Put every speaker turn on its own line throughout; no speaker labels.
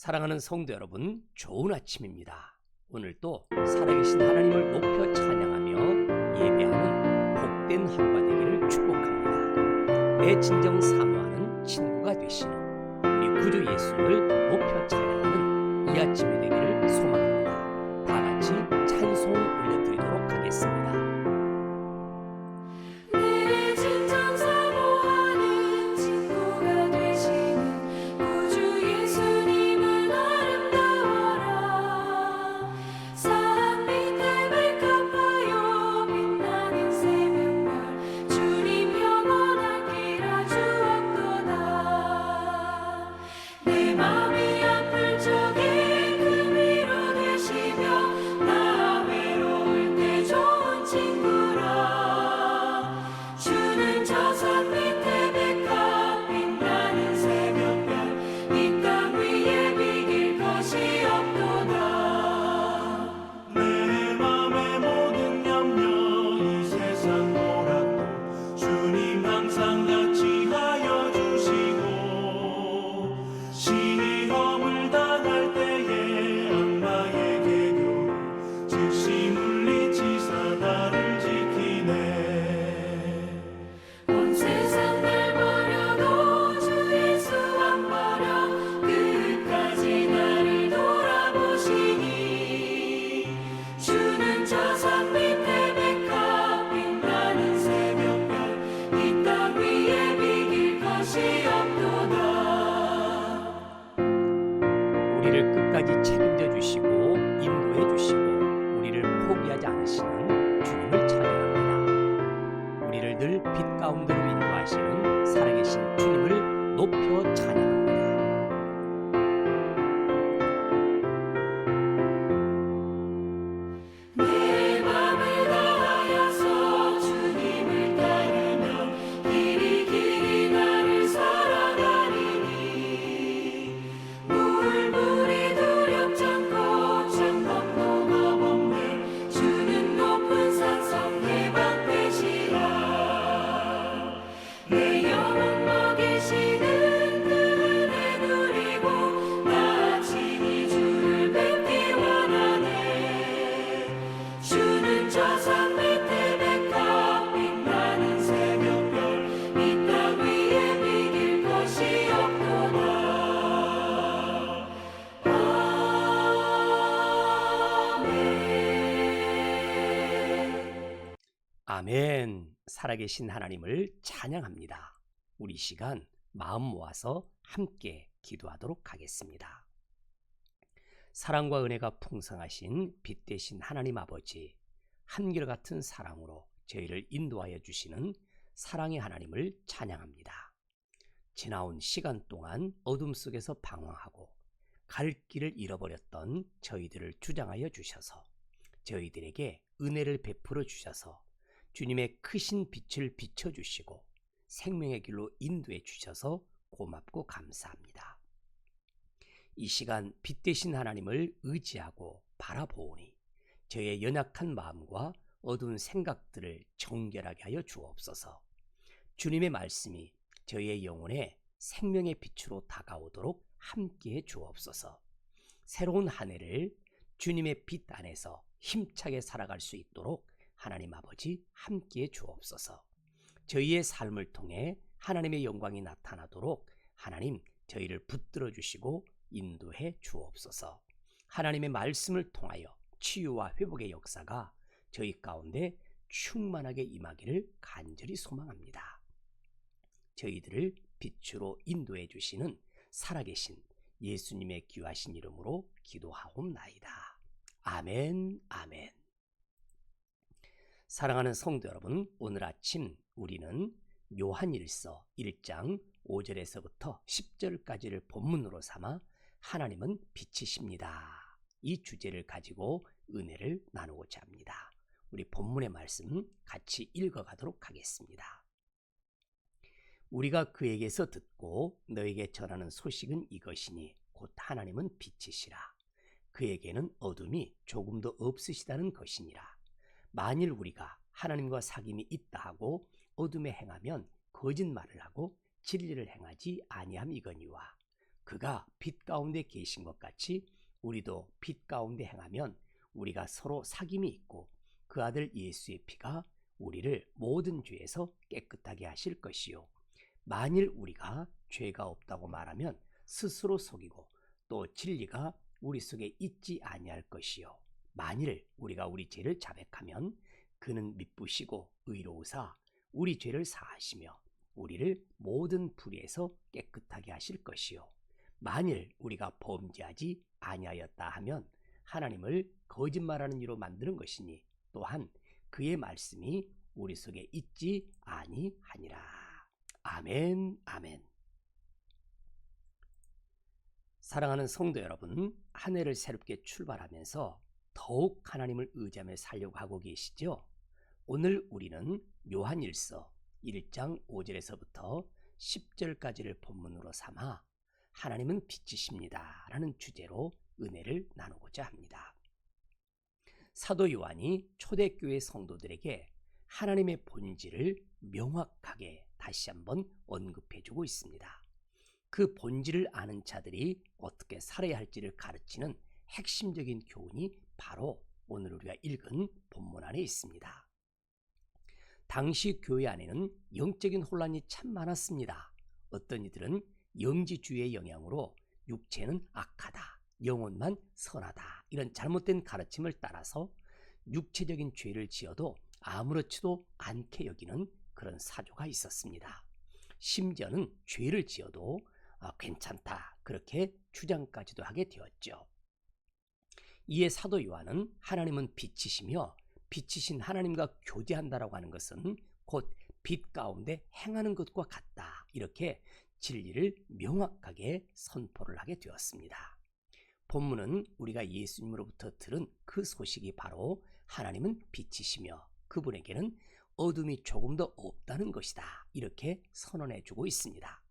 사랑하는 성도 여러분, 좋은 아침입니다. 오늘도 살아계신 하나님을 높여 찬양하며 예배하는 복된 하루가 되기를 축복합니다. 내 진정 사모하는 친구가 되시는 우리 구주 예수를 높여 찬양하는 이 아침이 되기를 소망합니다. 다 같이 찬송 올려드리도록 하겠습니다. 우리를 끝까지 책임져 주시고 인도해 주시고 우리를 포기하지 않으시는 주님을 찬양합니다. 우리를 늘 빛 가운데로 인도하시는 살아계신 주님을 높여 찬양합니다. 아멘. 살아계신 하나님을 찬양합니다. 우리 시간 마음 모아서 함께 기도하도록 하겠습니다. 사랑과 은혜가 풍성하신 빛 되신 하나님 아버지, 한결같은 사랑으로 저희를 인도하여 주시는 사랑의 하나님을 찬양합니다. 지나온 시간 동안 어둠 속에서 방황하고 갈 길을 잃어버렸던 저희들을 주장하여 주셔서 저희들에게 은혜를 베풀어 주셔서 주님의 크신 빛을 비춰주시고 생명의 길로 인도해 주셔서 고맙고 감사합니다. 이 시간 빛 되신 하나님을 의지하고 바라보오니 저의 연약한 마음과 어두운 생각들을 정결하게 하여 주옵소서. 주님의 말씀이 저의 영혼에 생명의 빛으로 다가오도록 함께해 주옵소서. 새로운 한 해를 주님의 빛 안에서 힘차게 살아갈 수 있도록 하나님 아버지 함께해 주옵소서. 저희의 삶을 통해 하나님의 영광이 나타나도록 하나님 저희를 붙들어 주시고 인도해 주옵소서. 하나님의 말씀을 통하여 치유와 회복의 역사가 저희 가운데 충만하게 임하기를 간절히 소망합니다. 저희들을 빛으로 인도해 주시는 살아계신 예수님의 귀하신 이름으로 기도하옵나이다. 아멘, 아멘. 사랑하는 성도 여러분, 오늘 아침 우리는 요한일서 1장 5절에서부터 10절까지를 본문으로 삼아 하나님은 빛이십니다. 이 주제를 가지고 은혜를 나누고자 합니다. 우리 본문의 말씀 같이 읽어가도록 하겠습니다. 우리가 그에게서 듣고 너에게 전하는 소식은 이것이니 곧 하나님은 빛이시라. 그에게는 어둠이 조금도 없으시다는 것이니라. 만일 우리가 하나님과 사귐이 있다 하고 어둠에 행하면 거짓말을 하고 진리를 행하지 아니함이거니와 그 그가 빛 가운데 계신 것 같이 우리도 빛 가운데 행하면 우리가 서로 사귐이 있고 그 아들 예수의 피가 우리를 모든 죄에서 깨끗하게 하실 것이요. 만일 우리가 죄가 없다고 말하면 스스로 속이고 또 진리가 우리 속에 있지 아니할 것이요. 만일 우리가 우리 죄를 자백하면 그는 미쁘시고 의로우사 우리 죄를 사하시며 우리를 모든 불의에서 깨끗하게 하실 것이요. 만일 우리가 범죄하지 아니하였다 하면 하나님을 거짓말하는 이로 만드는 것이니 또한 그의 말씀이 우리 속에 있지 아니하니라. 아멘, 아멘. 사랑하는 성도 여러분, 한 해를 새롭게 출발하면서 더욱 하나님을 의지하며 살려고 하고 계시죠? 오늘 우리는 요한일서 1장 5절에서부터 10절까지를 본문으로 삼아 하나님은 빛이십니다 라는 주제로 은혜를 나누고자 합니다. 사도 요한이 초대교회 성도들에게 하나님의 본질을 명확하게 다시 한번 언급해주고 있습니다. 그 본질을 아는 자들이 어떻게 살아야 할지를 가르치는 핵심적인 교훈이 바로 오늘 우리가 읽은 본문 안에 있습니다. 당시 교회 안에는 영적인 혼란이 참 많았습니다. 어떤 이들은 영지주의의 영향으로 육체는 악하다, 영혼만 선하다 이런 잘못된 가르침을 따라서 육체적인 죄를 지어도 아무렇지도 않게 여기는 그런 사조가 있었습니다. 심지어는 죄를 지어도 괜찮다 그렇게 주장까지도 하게 되었죠. 이에 사도 요한은 하나님은 빛이시며 빛이신 하나님과 교제한다라고 하는 것은 곧 빛 가운데 행하는 것과 같다 이렇게 진리를 명확하게 선포를 하게 되었습니다. 본문은 우리가 예수님으로부터 들은 그 소식이 바로 하나님은 빛이시며 그분에게는 어둠이 조금도 없다는 것이다 이렇게 선언해 주고 있습니다.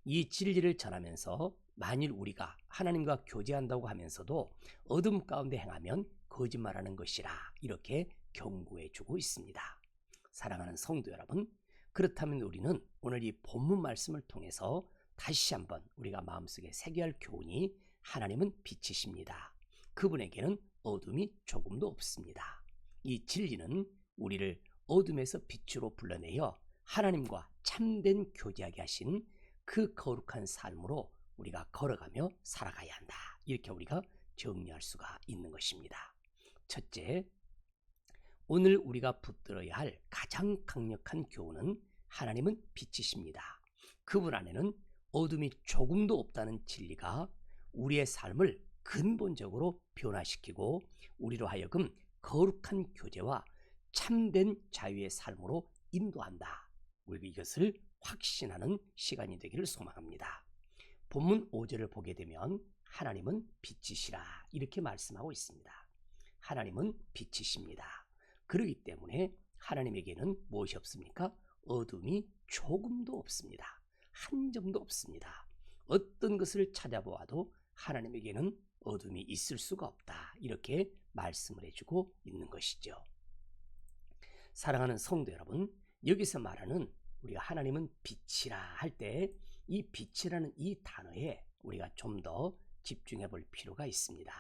이 진리를 전하면서 만일 우리가 하나님과 교제한다고 하면서도 어둠 가운데 행하면 거짓말하는 것이라 이렇게 경고해 주고 있습니다. 사랑하는 성도 여러분, 그렇다면 우리는 오늘 이 본문 말씀을 통해서 다시 한번 우리가 마음속에 새겨야 할 교훈이 하나님은 빛이십니다. 그분에게는 어둠이 조금도 없습니다. 이 진리는 우리를 어둠에서 빛으로 불러내어 하나님과 참된 교제하게 하신 그 거룩한 삶으로 우리가 걸어가며 살아가야 한다. 이렇게 우리가 정리할 수가 있는 것입니다. 첫째, 오늘 우리가 붙들어야 할 가장 강력한 교훈은 하나님은 빛이십니다. 그분 안에는 어둠이 조금도 없다는 진리가 우리의 삶을 근본적으로 변화시키고 우리로 하여금 거룩한 교제와 참된 자유의 삶으로 인도한다. 우리가 이것을 확신하는 시간이 되기를 소망합니다. 본문 5절을 보게 되면 하나님은 빛이시라 이렇게 말씀하고 있습니다. 하나님은 빛이십니다. 그렇기 때문에 하나님에게는 무엇이 없습니까? 어둠이 조금도 없습니다. 한 점도 없습니다. 어떤 것을 찾아보아도 하나님에게는 어둠이 있을 수가 없다. 이렇게 말씀을 해주고 있는 것이죠. 사랑하는 성도 여러분, 여기서 말하는 우리가 하나님은 빛이라 할 때 이 빛이라는 이 단어에 우리가 좀 더 집중해 볼 필요가 있습니다.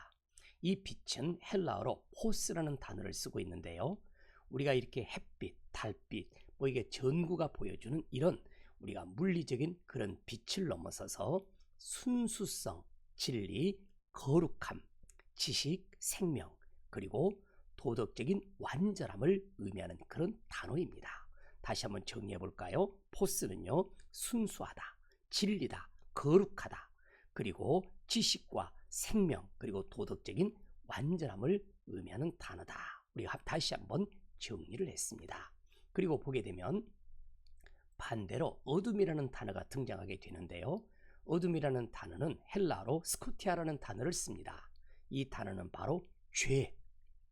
이 빛은 헬라어로 포스라는 단어를 쓰고 있는데요. 우리가 이렇게 햇빛, 달빛, 이게 전구가 보여주는 이런 우리가 물리적인 그런 빛을 넘어서서 순수성, 진리, 거룩함, 지식, 생명, 그리고 도덕적인 완전함을 의미하는 그런 단어입니다. 다시 한번 정리해 볼까요? 포스는요, 순수하다, 진리다, 거룩하다, 그리고 지식과 생명, 그리고 도덕적인 완전함을 의미하는 단어다. 우리가 다시 한번 정리를 했습니다. 그리고 보게 되면 반대로 어둠이라는 단어가 등장하게 되는데요. 어둠이라는 단어는 헬라어로 스코티아라는 단어를 씁니다. 이 단어는 바로 죄,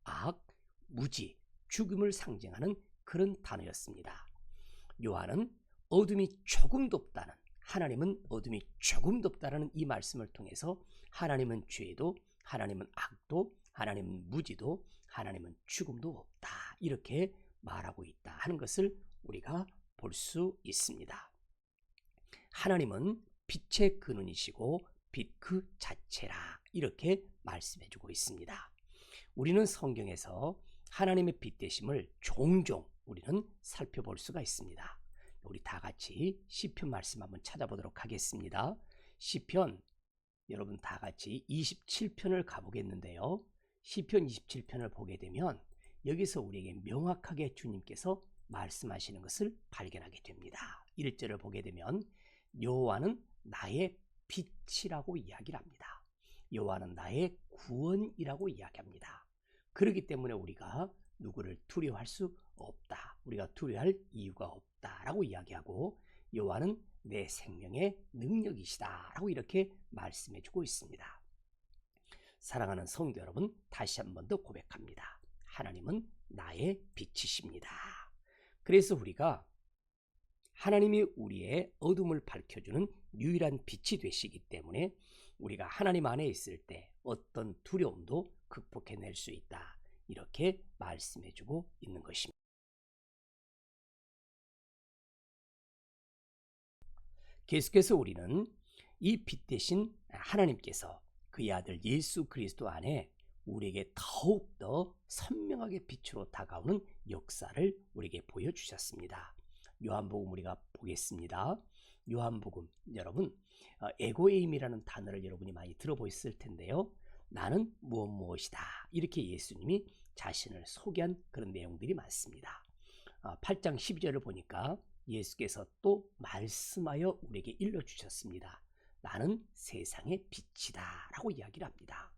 악, 무지, 죽음을 상징하는 그런 단어였습니다. 요한은 어둠이 조금도 없다는, 하나님은 어둠이 조금도 없다는 이 말씀을 통해서 하나님은 죄도, 하나님은 악도, 하나님은 무지도, 하나님은 죽음도 없다 이렇게 말하고 있다 하는 것을 우리가 볼 수 있습니다. 하나님은 빛의 근원이시고 빛 그 자체라 이렇게 말씀해주고 있습니다. 우리는 성경에서 하나님의 빛 되심을 종종 우리는 살펴볼 수가 있습니다. 우리 다 같이 시편 말씀 한번 찾아보도록 하겠습니다. 시편 여러분 다 같이 27편을 가보겠는데요. 시편 27편을 보게 되면 여기서 우리에게 명확하게 주님께서 말씀하시는 것을 발견하게 됩니다. 1절을 보게 되면 여호와는 나의 빛이라고 이야기를 합니다. 여호와는 나의 구원이라고 이야기합니다. 그렇기 때문에 우리가 누구를 두려워할 수 없다. 우리가 두려워할 이유가 없다라고 이야기하고 여호와는 내 생명의 능력이시다라고 이렇게 말씀해주고 있습니다. 사랑하는 성도 여러분, 다시 한 번 더 고백합니다. 하나님은 나의 빛이십니다. 그래서 우리가 하나님이 우리의 어둠을 밝혀주는 유일한 빛이 되시기 때문에 우리가 하나님 안에 있을 때 어떤 두려움도 극복해낼 수 있다. 이렇게 말씀해주고 있는 것입니다. 계속해서 우리는 이 빛 대신 하나님께서 그의 아들 예수 그리스도 안에 우리에게 더욱더 선명하게 빛으로 다가오는 역사를 우리에게 보여주셨습니다. 요한복음 우리가 보겠습니다. 요한복음 여러분 에고에임이라는 단어를 여러분이 많이 들어보셨을 텐데요. 나는 무엇이다 이렇게 예수님이 자신을 소개한 그런 내용들이 많습니다. 8장 12절을 보니까 예수께서 또 말씀하여 우리에게 일러주셨습니다. 나는 세상의 빛이다 라고 이야기를 합니다.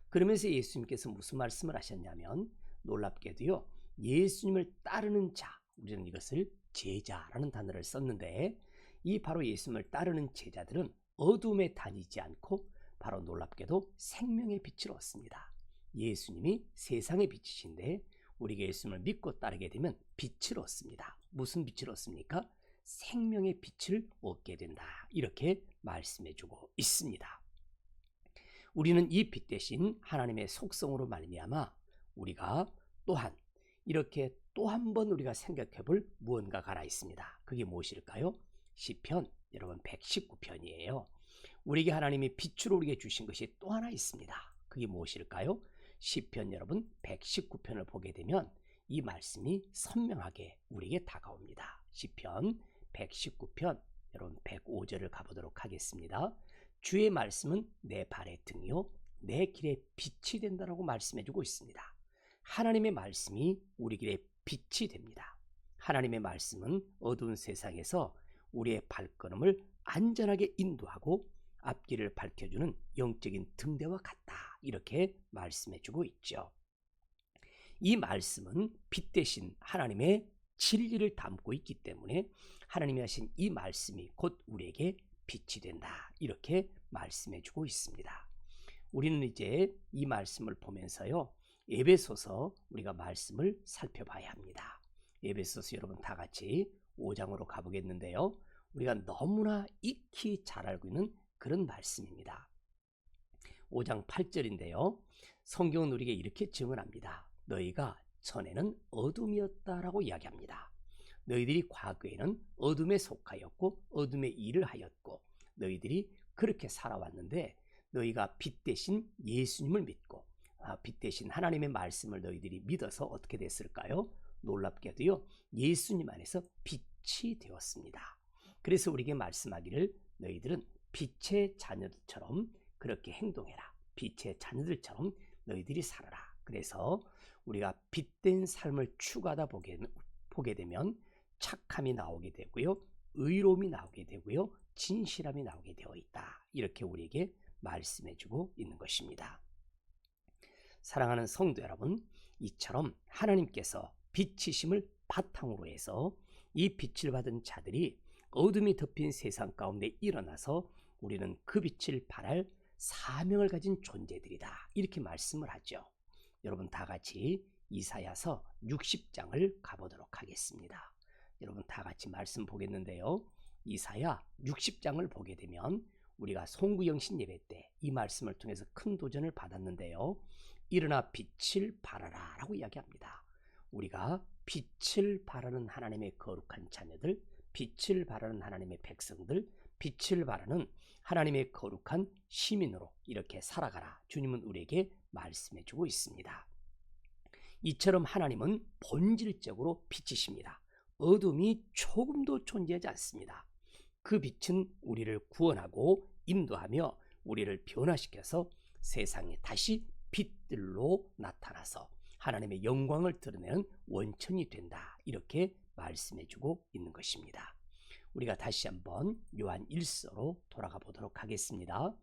그러면서 예수님께서 무슨 말씀을 하셨냐면 놀랍게도요. 예수님을 따르는 자, 우리는 이것을 제자라는 단어를 썼는데 이 바로 예수님을 따르는 제자들은 어둠에 다니지 않고 바로 놀랍게도 생명의 빛을 얻습니다. 예수님이 세상의 빛이신데 우리가 예수님을 믿고 따르게 되면 빛을 얻습니다. 무슨 빛을 얻습니까? 생명의 빛을 얻게 된다. 이렇게 말씀해주고 있습니다. 우리는 이 빛 대신 하나님의 속성으로 말미암아 우리가 또한 이렇게 또 한 번 우리가 생각해 볼 무언가가 하나 있습니다. 그게 무엇일까요? 시편 여러분 119편이에요. 우리에게 하나님이 빛으로 우리에게 주신 것이 또 하나 있습니다. 그게 무엇일까요? 시편 여러분 119편을 보게 되면 이 말씀이 선명하게 우리에게 다가옵니다. 시편 119편 여러분 105절을 가보도록 하겠습니다. 주의 말씀은 내 발의 등이요 내 길에 빛이 된다라고 말씀해주고 있습니다. 하나님의 말씀이 우리 길에 빛이 됩니다. 하나님의 말씀은 어두운 세상에서 우리의 발걸음을 안전하게 인도하고 앞길을 밝혀주는 영적인 등대와 같다. 이렇게 말씀해주고 있죠. 이 말씀은 빛 대신 하나님의 진리를 담고 있기 때문에 하나님이 하신 이 말씀이 곧 우리에게 빛이 된다. 이렇게 말씀해주고 있습니다. 우리는 이제 이 말씀을 보면서요. 에베소서 우리가 말씀을 살펴봐야 합니다. 에베소서 여러분 다 같이 5장으로 가보겠는데요. 우리가 너무나 익히 잘 알고 있는 그런 말씀입니다. 5장 8절인데요. 성경은 우리에게 이렇게 증언합니다. 너희가 전에는 어둠이었다라고 이야기합니다. 너희들이 과거에는 어둠에 속하였고 어둠의 일을 하였고 너희들이 그렇게 살아왔는데 너희가 빛 대신 예수님을 믿고 빛 대신 하나님의 말씀을 너희들이 믿어서 어떻게 됐을까요? 놀랍게도요. 예수님 안에서 빛이 되었습니다. 그래서 우리에게 말씀하기를 너희들은 빛의 자녀들처럼 그렇게 행동해라. 빛의 자녀들처럼 너희들이 살아라. 그래서 우리가 빛된 삶을 추구하다 보게 되면 착함이 나오게 되고요. 의로움이 나오게 되고요. 진실함이 나오게 되어 있다. 이렇게 우리에게 말씀해주고 있는 것입니다. 사랑하는 성도 여러분, 이처럼 하나님께서 빛이심을 바탕으로 해서 이 빛을 받은 자들이 어둠이 덮인 세상 가운데 일어나서 우리는 그 빛을 발할 사명을 가진 존재들이다. 이렇게 말씀을 하죠. 여러분 다 같이 이사야서 60장을 가보도록 하겠습니다. 여러분 다 같이 말씀 보겠는데요. 이사야 60장을 보게 되면 우리가 송구영신 예배 때 이 말씀을 통해서 큰 도전을 받았는데요. 일어나 빛을 발하라 라고 이야기합니다. 우리가 빛을 발하는 하나님의 거룩한 자녀들, 빛을 발하는 하나님의 백성들, 빛을 발하는 하나님의 거룩한 시민으로 이렇게 살아가라. 주님은 우리에게 말씀해 주고 있습니다. 이처럼 하나님은 본질적으로 빛이십니다. 어둠이 조금도 존재하지 않습니다. 그 빛은 우리를 구원하고 인도하며 우리를 변화시켜서 세상에 다시 빛들로 나타나서 하나님의 영광을 드러내는 원천이 된다. 이렇게 말씀해 주고 있는 것입니다. 우리가 다시 한번 요한 1서로 돌아가 보도록 하겠습니다.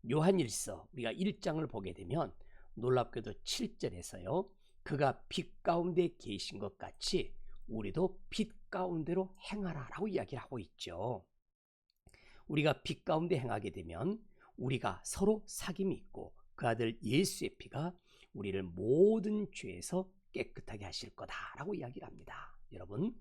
요한 1서 우리가 1장을 보게 되면 놀랍게도 7절에서요. 그가 빛 가운데 계신 것 같이 우리도 빛 가운데로 행하라라고 이야기를 하고 있죠. 우리가 빛 가운데 행하게 되면 우리가 서로 사귐이 있고 그 아들 예수의 피가 우리를 모든 죄에서 깨끗하게 하실 거다라고 이야기를 합니다. 여러분,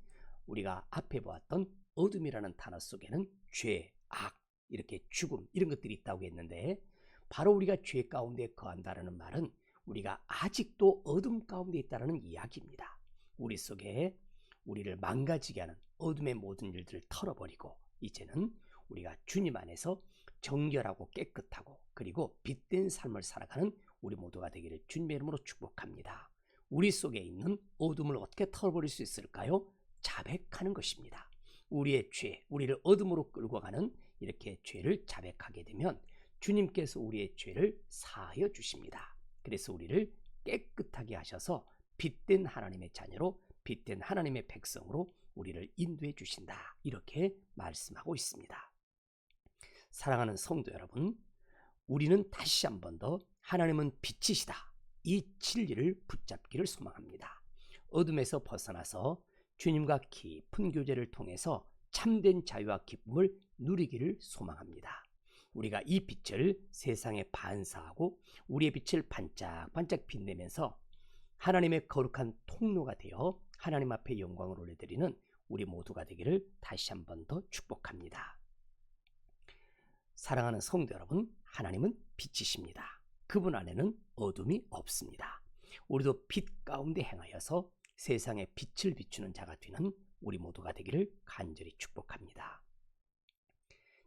우리가 앞에 보았던 어둠이라는 단어 속에는 죄, 악, 이렇게 죽음 이런 것들이 있다고 했는데 바로 우리가 죄 가운데 거한다는 말은 우리가 아직도 어둠 가운데 있다는 이야기입니다. 우리 속에 우리를 망가지게 하는 어둠의 모든 일들을 털어버리고 이제는 우리가 주님 안에서 정결하고 깨끗하고 그리고 빛된 삶을 살아가는 우리 모두가 되기를 주님의 이름으로 축복합니다. 우리 속에 있는 어둠을 어떻게 털어버릴 수 있을까요? 자백하는 것입니다. 우리의 죄, 우리를 어둠으로 끌고 가는 이렇게 죄를 자백하게 되면 주님께서 우리의 죄를 사하여 주십니다. 그래서 우리를 깨끗하게 하셔서 빛된 하나님의 자녀로 빛된 하나님의 백성으로 우리를 인도해 주신다. 이렇게 말씀하고 있습니다. 사랑하는 성도 여러분, 우리는 다시 한 번 더 하나님은 빛이시다. 이 진리를 붙잡기를 소망합니다. 어둠에서 벗어나서 주님과 깊은 교제를 통해서 참된 자유와 기쁨을 누리기를 소망합니다. 우리가 이 빛을 세상에 반사하고 우리의 빛을 반짝반짝 빛내면서 하나님의 거룩한 통로가 되어 하나님 앞에 영광을 올려드리는 우리 모두가 되기를 다시 한 번 더 축복합니다. 사랑하는 성도 여러분, 하나님은 빛이십니다. 그분 안에는 어둠이 없습니다. 우리도 빛 가운데 행하여서 세상에 빛을 비추는 자가 되는 우리 모두가 되기를 간절히 축복합니다.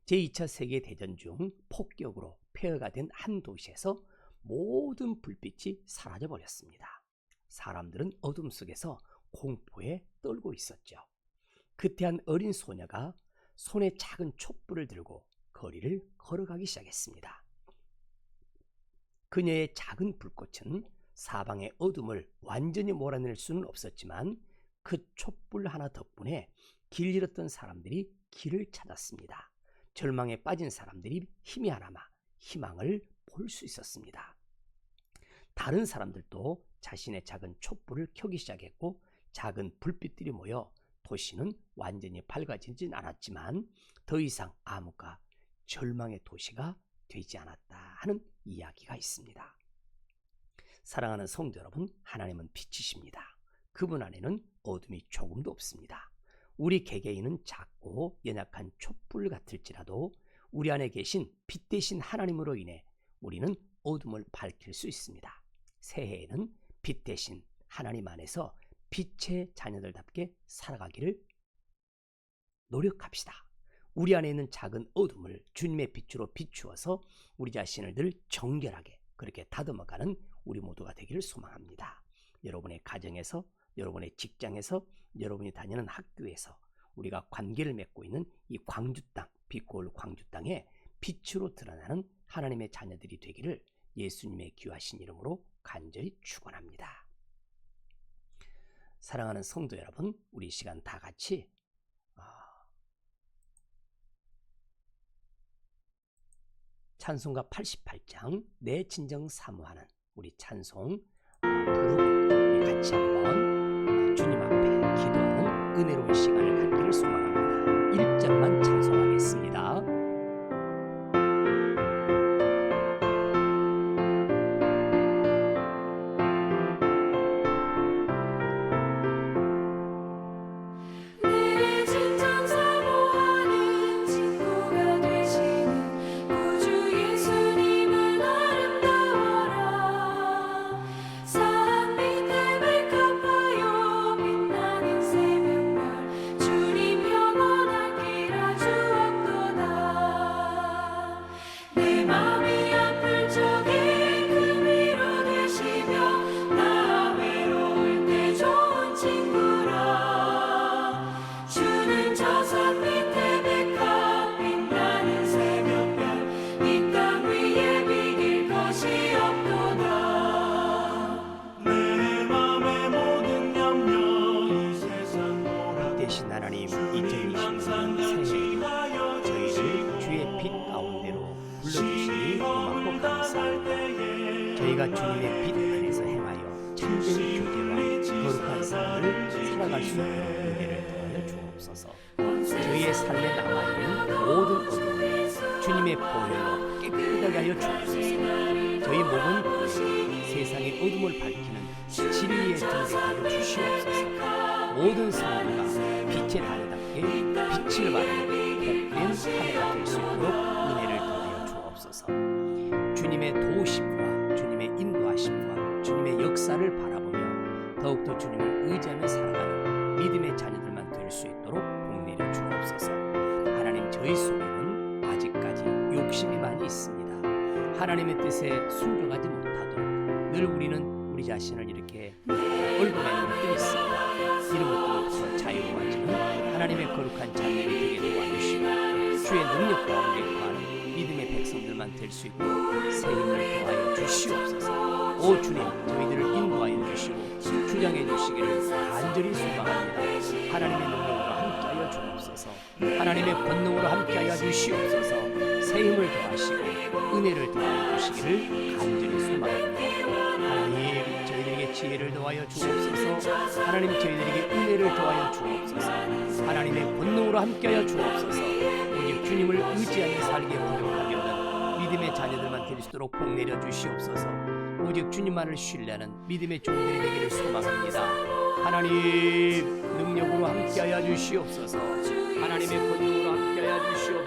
제2차 세계대전 중 폭격으로 폐허가 된 한 도시에서 모든 불빛이 사라져 버렸습니다. 사람들은 어둠 속에서 공포에 떨고 있었죠. 그때 한 어린 소녀가 손에 작은 촛불을 들고 거리를 걸어가기 시작했습니다. 그녀의 작은 불꽃은 사방의 어둠을 완전히 몰아낼 수는 없었지만 그 촛불 하나 덕분에 길 잃었던 사람들이 길을 찾았습니다. 절망에 빠진 사람들이 힘이 하나마 희망을 볼 수 있었습니다. 다른 사람들도 자신의 작은 촛불을 켜기 시작했고 작은 불빛들이 모여 도시는 완전히 밝아지진 않았지만 더 이상 암흑과 절망의 도시가 되지 않았다 하는 이야기가 있습니다. 사랑하는 성도 여러분, 하나님은 빛이십니다. 그분 안에는 어둠이 조금도 없습니다. 우리 개개인은 작고 연약한 촛불 같을지라도 우리 안에 계신 빛 대신 하나님으로 인해 우리는 어둠을 밝힐 수 있습니다. 새해에는 빛 대신 하나님 안에서 빛의 자녀들답게 살아가기를 노력합시다. 우리 안에 있는 작은 어둠을 주님의 빛으로 비추어서 우리 자신을 늘 정결하게 그렇게 다듬어가는 우리 모두가 되기를 소망합니다. 여러분의 가정에서, 여러분의 직장에서, 여러분이 다니는 학교에서 우리가 관계를 맺고 있는 이 광주 땅, 빛고울 광주 땅에 빛으로 드러나는 하나님의 자녀들이 되기를 예수님의 귀하신 이름으로 간절히 축원합니다. 사랑하는 성도 여러분, 우리 이 시간 다 같이 찬송가 88장 내 진정 사모하는 우리 찬송 부르고 우리 같이 한번 주님 앞에 기도하는 은혜로운 시간을 갖기를 소망합니다. 1절만 찬송하겠습니다.
주님 영원할 길 아주 내 맘이 아플 적에 그 위로 되시며 나 외로울 때 좋은 친구라. 주는 저 산 밑에 백합 빛나는 새벽별 이 땅 위에 비길 것이 없도다.
내 맘의 모든 염려 이 세상 보라
대신 하나님 2020년 새해 저희를 주의 빛 가운데로 불러주시니 고맙고 감사합니다. 저희가 주님의 빛 안에서 행하여 참된 교제와 거룩한 삶을 살아갈 수 있는 은혜를 더하여 주옵소서. 저희의 삶에 남아있는 모든 어둠을 주님의 보혈로 깨끗하게 하여 주옵소서. 저희 몸은 세상의 어둠을 밝히는 진리의 등대가 하여 주시옵소서. 모든 성도가 빛의 달답게 빛을 발하는 복된 한 해가 될 수 있도록 은혜를 더하여 주옵소서. 주님의 도우심과 주님의 인도하심과 주님의 역사를 바라보며 더욱더 주님을 의지하며 살아가는 믿음의 자녀들만 될 수 있도록 복내려 주옵소서. 하나님, 저희 속에는 아직까지 욕심이 많이 있습니다. 하나님의 뜻에 순종하지 못하도록 늘 우리는 우리 자신을 이렇게 얼굴에 떠 있습니다. 이런 것들로부터 자유로워지는 하나님의 거룩한 자녀들이 되게 도와주시고 주의 능력 가운데 거하는 믿음의 백성들만 될 수 있도록 새 힘을 더하여 주시옵소서. 오 주님, 저희들을 인도하여 주시고 주장해 주시기를 간절히 소망합니다. 하나님의 능력으로 함께하여 주옵소서. 하나님의 권능으로 함께하여 주시옵소서. 새 힘을 더하시고 은혜를 더하여 주시기를 간절히 소망합니다. 하나님, 저희들에게 지혜를 더하여 주옵소서. 하나님, 저희들에게 은혜를 더하여 주옵소서. 하나님의 권능으로 함께하여 주옵소서. 오직 주님을 의지하며 살기에 부족하게 없는 믿음의 자녀들만 될 수 있도록 복내려 주시옵소서. 오직 주님만을 신뢰하는 믿음의 종들이 되기를 소망합니다. 하나님, 능력으로 함께하여 주시옵소서. 하나님의 권능으로 함께하여 주시옵소서.